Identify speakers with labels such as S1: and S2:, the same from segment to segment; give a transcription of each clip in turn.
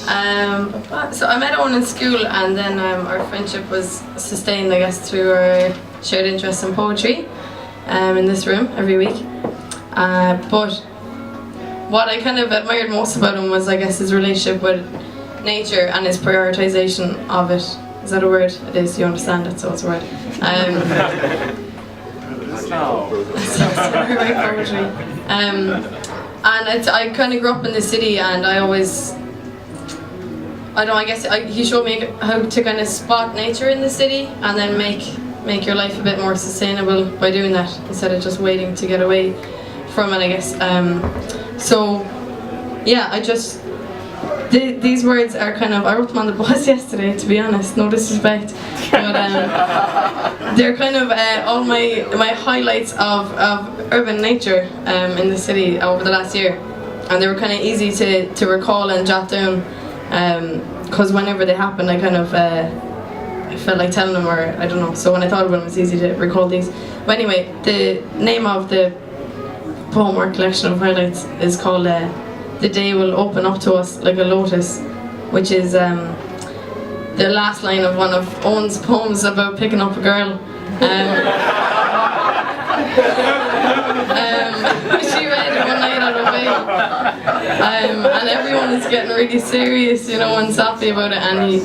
S1: So I met Eoin in school, and then our friendship was sustained, I guess, through our shared interest in poetry in this room every week. But what I kind of admired most about him was, I guess, his relationship with nature and his prioritization of it. Is that a word? It is, you understand it, so it's a word. And I kind of grew up in the city, and he showed me how to kind of spot nature in the city and then make your life a bit more sustainable by doing that, instead of just waiting to get away from it, I guess. So yeah, these words are kind of, I wrote them on the bus yesterday, to be honest, no disrespect, but they're kind of all my highlights of urban nature in the city over the last year, and they were kind of easy to recall and jot down, because whenever they happened I kind of I felt like telling them, or I don't know, so when I thought of them it was easy to recall these. But anyway, the name of the poem or collection of highlights is called The Day Will Open Up to Us Like a Lotus, which is the last line of one of Eoin's poems about picking up a girl. She read it one night on her way, and everyone is getting really serious, and sappy about it, and his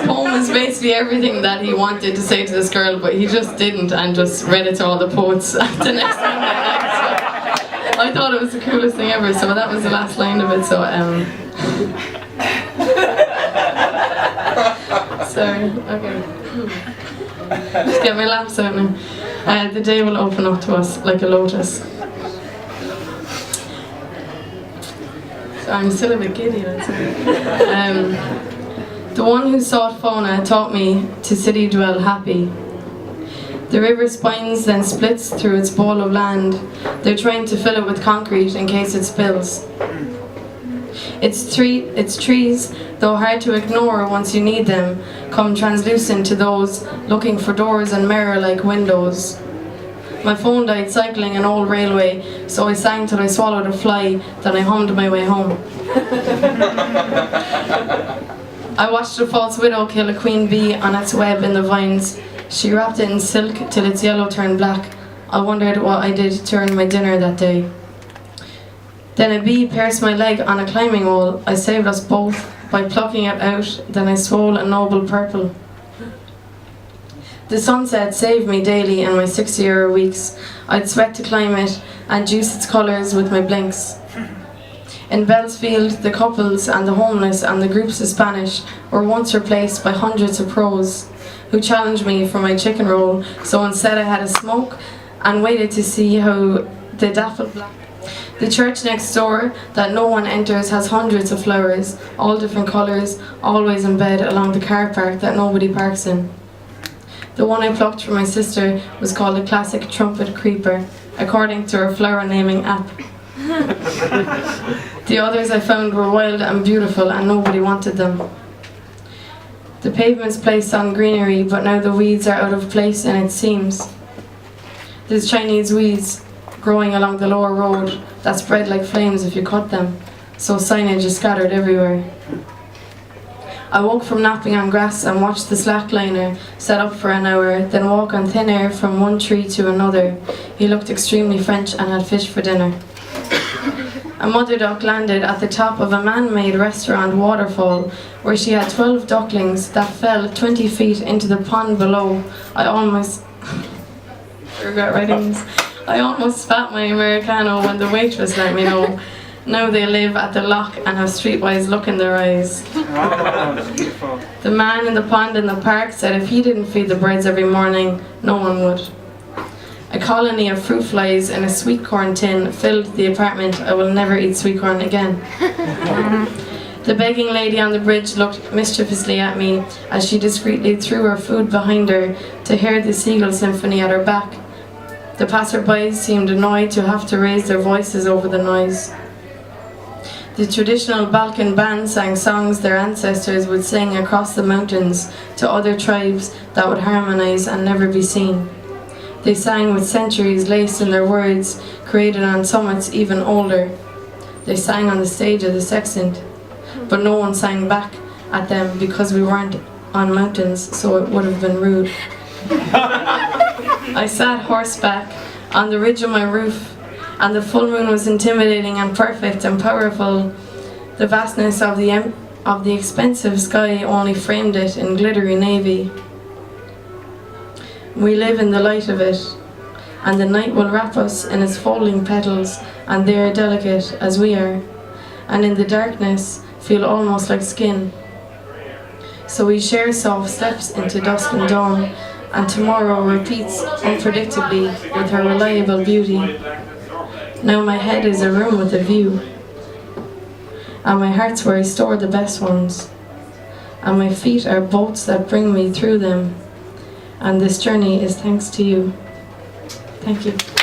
S1: poem is basically everything that he wanted to say to this girl, but he just didn't, and just read it to all the poets at the next Monday night. So I thought it was the coolest thing ever, so that was the last line of it, so sorry, okay. Just get my laughs out now. The day will open up to us like a lotus. So I'm still a bit giddy, I'd say. The one who sought fauna taught me to city dwell happy. The river spines then splits through its ball of land. They're trying to fill it with concrete in case it spills. Its trees, though hard to ignore once you need them, come translucent to those looking for doors and mirror-like windows. My phone died cycling an old railway, so I sang till I swallowed a fly, then I hummed my way home. I watched a false widow kill a queen bee on its web in the vines. She wrapped it in silk till its yellow turned black. I wondered what I did to earn my dinner that day. Then a bee pierced my leg on a climbing wall. I saved us both by plucking it out, then I swole a noble purple. The sunset saved me daily in my 60-year weeks. I'd sweat to climb it and juice its colours with my blinks. In Bellsfield, the couples and the homeless and the groups of Spanish were once replaced by hundreds of pros who challenged me for my chicken roll, so instead I had a smoke and waited to see how the dappled black. The church next door that no one enters has hundreds of flowers, all different colours, always in bed along the car park that nobody parks in. The one I plucked for my sister was called a classic trumpet creeper, according to her flower naming app. The others I found were wild and beautiful and nobody wanted them. The pavement's placed on greenery, but now the weeds are out of place and it seems. There's Chinese weeds growing along the lower road that spread like flames if you cut them, so signage is scattered everywhere. I woke from napping on grass and watched the slackliner set up for an hour, then walk on thin air from one tree to another. He looked extremely French and had fish for dinner. A mother duck landed at the top of a man-made restaurant waterfall where she had 12 ducklings that fell 20 feet into the pond below. I almost regret writing this. I almost spat my Americano when the waitress let me know. Now they live at the loch and have streetwise look in their eyes. The man in the pond in the park said if he didn't feed the birds every morning, no one would. A colony of fruit flies in a sweet corn tin filled the apartment. I will never eat sweet corn again. The begging lady on the bridge looked mischievously at me as she discreetly threw her food behind her to hear the seagull symphony at her back. The passersby seemed annoyed to have to raise their voices over the noise. The traditional Balkan band sang songs their ancestors would sing across the mountains to other tribes that would harmonize and never be seen. They sang with centuries laced in their words, created on summits even older. They sang on the stage of the sextant, but no one sang back at them because we weren't on mountains, so it would have been rude. I sat horseback on the ridge of my roof, and the full moon was intimidating and perfect and powerful. The vastness of the expensive sky only framed it in glittery navy. We live in the light of it, and the night will wrap us in its folding petals, and they are delicate as we are, and in the darkness feel almost like skin. So we share soft steps into dusk and dawn, and tomorrow repeats unpredictably with her reliable beauty. Now my head is a room with a view, and my heart's where I store the best ones, and my feet are boats that bring me through them, and this journey is thanks to you. Thank you.